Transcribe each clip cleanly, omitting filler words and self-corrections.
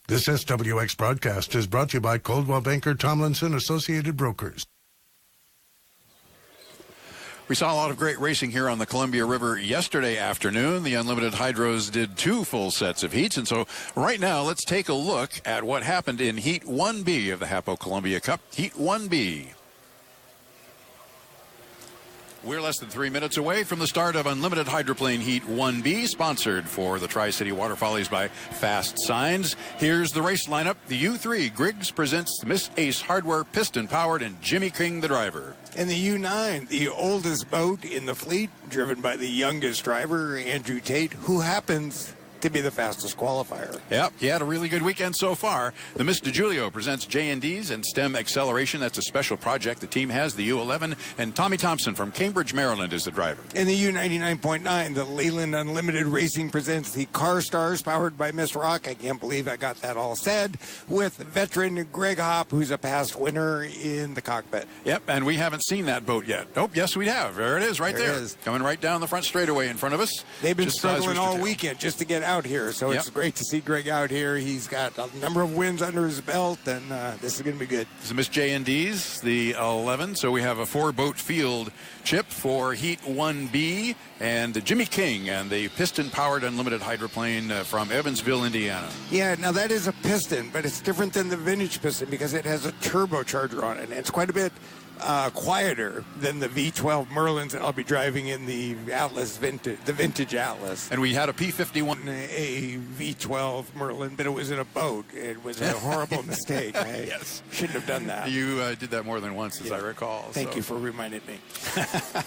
This SWX broadcast is brought to you by Coldwell Banker Tomlinson Associated Brokers. We saw a lot of great racing here on the Columbia River yesterday afternoon. The Unlimited Hydros did 2 full sets of heats. And so right now, let's take a look at what happened in Heat 1B of the HAPO Columbia Cup. Heat 1B. We're less than 3 minutes away from the start of Unlimited Hydroplane Heat 1B, sponsored for the Tri-City Water Follies by Fast Signs. Here's the race lineup. The U3, Griggs presents Miss Ace Hardware, piston-powered, and Jimmy King, the driver. And the U9, the oldest boat in the fleet, driven by the youngest driver, Andrew Tate, who happens to be the fastest qualifier. Yep, he had a really good weekend so far. The Miss DiGiulio presents J&Ds and STEM Acceleration. That's a special project the team has, the U11. And Tommy Thompson from Cambridge, Maryland is the driver. In the U99.9, the Leyland Unlimited Racing presents the Car Stars, powered by Miss Rock. I can't believe I got that all said, with veteran Greg Hopp, who's a past winner in the cockpit. Yep, and we haven't seen that boat yet. Oh, yes, we have. There it is, right there. It is. Coming right down the front straightaway in front of us. They've been struggling all weekend just to get out here, so it's great to see Greg out here. He's got a number of wins under his belt, and this is going to be good. This is Miss J&D's, the 11, so we have a 4-boat field chip for Heat 1B, and Jimmy King and the piston-powered unlimited hydroplane from Evansville, Indiana. Yeah, now that is a piston, but it's different than the vintage piston because it has a turbocharger on it, and it's quite a bit quieter than the V12 Merlins that I'll be driving in the Atlas vintage, the vintage Atlas. And we had a P51, a V12 Merlin, but it was in a boat. It was a horrible mistake. I shouldn't have done that. You did that more than once, as I recall. Thank you for reminding me.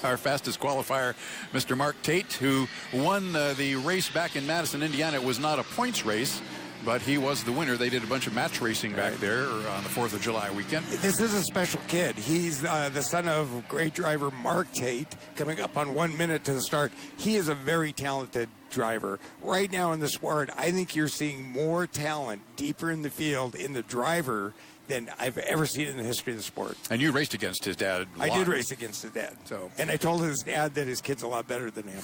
Our fastest qualifier, Mr. Mark Tate, who won the race back in Madison, Indiana. It was not a points race, but he was the winner. They did a bunch of match racing back there on the 4th of July weekend. This is a special kid. He's the son of great driver Mark Tate, coming up on 1 minute to the start. He is a very talented driver. Right now in the sport, I think you're seeing more talent deeper in the field in the driver than I've ever seen in the history of the sport. And you raced against his dad. I did race against his dad. And I told his dad that his kid's a lot better than him.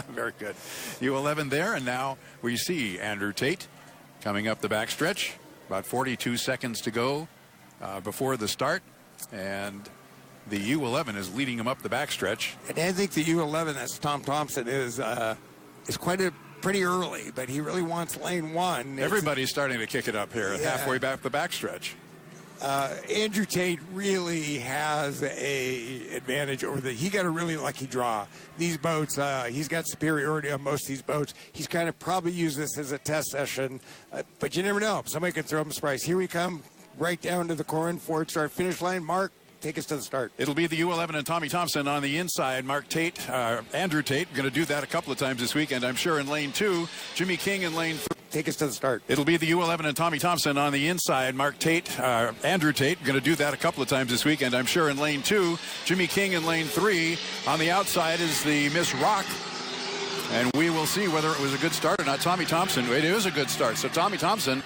Very good. U11 there, and now we see Andrew Tate coming up the backstretch. About 42 seconds to go before the start. And the U11 is leading him up the backstretch. And I think the U11, that's Tom Thompson, is pretty early, but he really wants lane 1. Everybody's starting to kick it up here halfway back the backstretch. Andrew Tate really has a advantage over he got a really lucky draw. These boats, he's got superiority on most of these boats. He's kind of probably used this as a test session, but you never know. Somebody could throw him a surprise. Here we come, right down to the Corin Ford start finish line. Mark, take us to the start. It'll be the U11 and Tommy Thompson on the inside. Mark Tate, Andrew Tate, going to do that a couple of times this weekend, I'm sure, in lane 2. Jimmy King in lane 3. Take us to the start. It'll be the U11 and Tommy Thompson on the inside. Mark Tate, Andrew Tate, going to do that a couple of times this weekend, I'm sure, in lane 2. Jimmy King in lane 3. On the outside is the Miss Rock. And we will see whether it was a good start or not. Tommy Thompson, it is a good start. So Tommy Thompson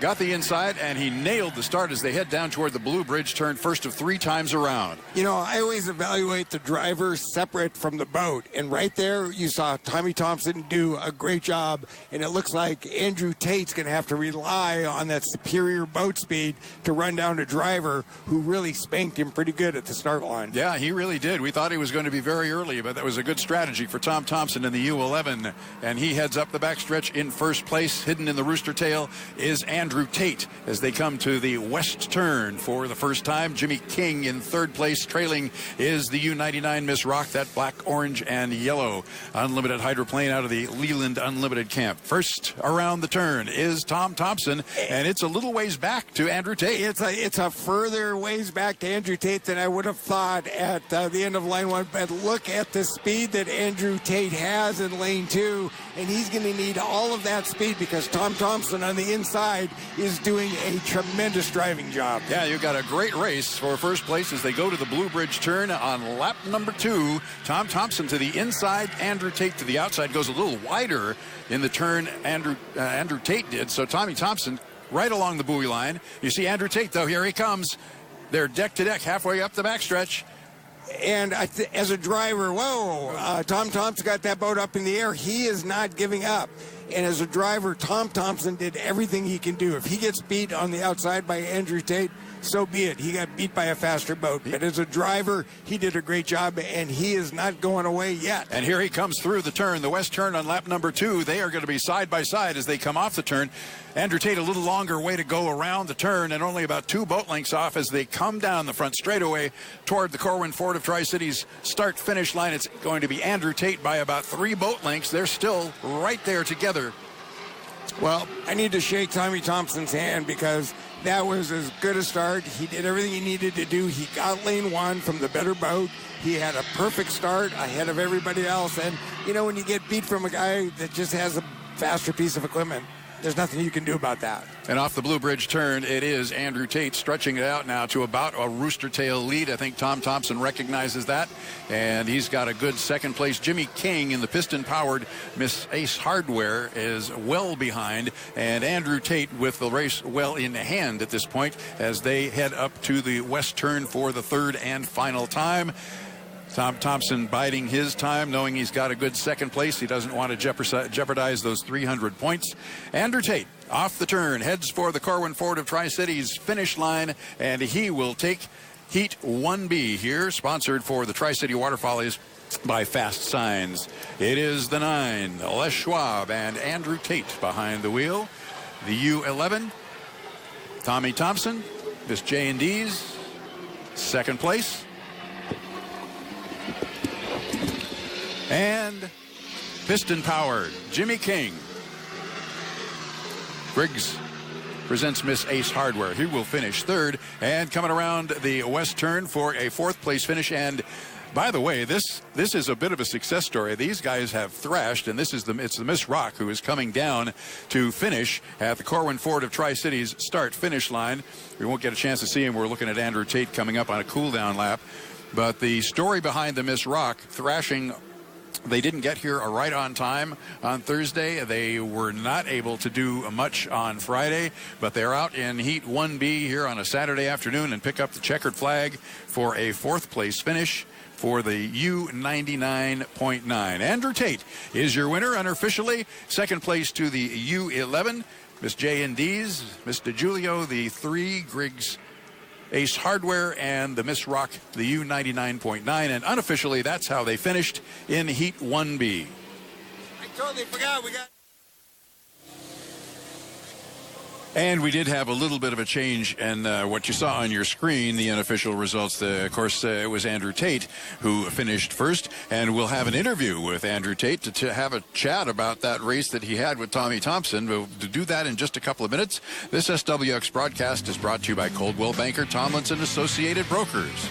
got the inside, and he nailed the start as they head down toward the Blue Bridge turn, first of 3 times around. You know, I always evaluate the driver separate from the boat, and right there you saw Tommy Thompson do a great job, and it looks like Andrew Tate's going to have to rely on that superior boat speed to run down a driver who really spanked him pretty good at the start line. Yeah, he really did. We thought he was going to be very early, but that was a good strategy for Tom Thompson in the U11, and he heads up the backstretch in first place. Hidden in the rooster tail is Andrew Tate as they come to the west turn for the first time. Jimmy King in third place. Trailing is the U99 Miss Rock, that black, orange, and yellow unlimited hydroplane out of the Leland Unlimited camp. First around the turn is Tom Thompson, and it's a little ways back to Andrew Tate. It's a further ways back to Andrew Tate than I would have thought at the end of line 1, but look at the speed that Andrew Tate has in lane 2, and he's going to need all of that speed because Tom Thompson on the inside is doing a tremendous driving job. Yeah, you got a great race for first place as they go to the Blue Bridge turn on lap number 2. Tom Thompson to the inside, Andrew Tate to the outside. Goes a little wider in the turn Andrew Tate did. So Tommy Thompson right along the buoy line. You see Andrew Tate, though. Here he comes. They're deck to deck halfway up the backstretch. And as a driver, Tom Thompson got that boat up in the air. He is not giving up. And as a driver, Tom Thompson did everything he can do. If he gets beat on the outside by Andrew Tate, so be it. He got beat by a faster boat. But as a driver, he did a great job, and he is not going away yet. And here he comes through the turn, the west turn on lap number 2. They are going to be side by side as they come off the turn. Andrew Tate a little longer way to go around the turn and only about 2 boat lengths off as they come down the front straightaway toward the Corwin Ford of Tri-Cities start-finish line. It's going to be Andrew Tate by about 3 boat lengths. They're still right there together. Well, I need to shake Tommy Thompson's hand because that was as good a start. He did everything he needed to do. He got lane 1 from the better boat. He had a perfect start ahead of everybody else. And, you know, when you get beat from a guy that just has a faster piece of equipment, there's nothing you can do about that. And off the Blue Bridge turn, it is Andrew Tate stretching it out now to about a rooster tail lead. I think Tom Thompson recognizes that, and he's got a good second place. Jimmy King in the piston-powered Miss Ace Hardware is well behind, and Andrew Tate with the race well in hand at this point as they head up to the west turn for the third and final time. Tom Thompson biding his time, knowing he's got a good second place. He doesn't want to jeopardize those 300 points. Andrew Tate off the turn, heads for the Corwin Ford of Tri-Cities finish line, and he will take Heat 1B here, sponsored for the Tri-City Water Follies by Fast Signs. It is the 9, Les Schwab and Andrew Tate behind the wheel. The U11, Tommy Thompson, Miss J&D's second place. And piston-powered Jimmy King. Briggs presents Miss Ace Hardware. He will finish third. And coming around the west turn for a fourth-place finish. And by the way, this is a bit of a success story. These guys have thrashed, and it's the Miss Rock who is coming down to finish at the Corwin Ford of Tri-Cities start-finish line. We won't get a chance to see him. We're looking at Andrew Tate coming up on a cool-down lap. But the story behind the Miss Rock thrashing, they didn't get here right on time on Thursday. They were not able to do much on Friday, but they're out in Heat 1B here on a Saturday afternoon and pick up the checkered flag for a fourth-place finish for the U99.9. Andrew Tate is your winner unofficially. Second place to the U11, Miss J&D's, Miss DeJulio, the 3, Griggs Ace Hardware, and the Miss Rock, the U99.9. And unofficially, that's how they finished in Heat 1B. I totally forgot we got... And we did have a little bit of a change in what you saw on your screen, the unofficial results. Of course, it was Andrew Tate who finished first, and we'll have an interview with Andrew Tate to have a chat about that race that he had with Tommy Thompson. We'll do that in just a couple of minutes. This SWX broadcast is brought to you by Coldwell Banker Tomlinson Associated Brokers.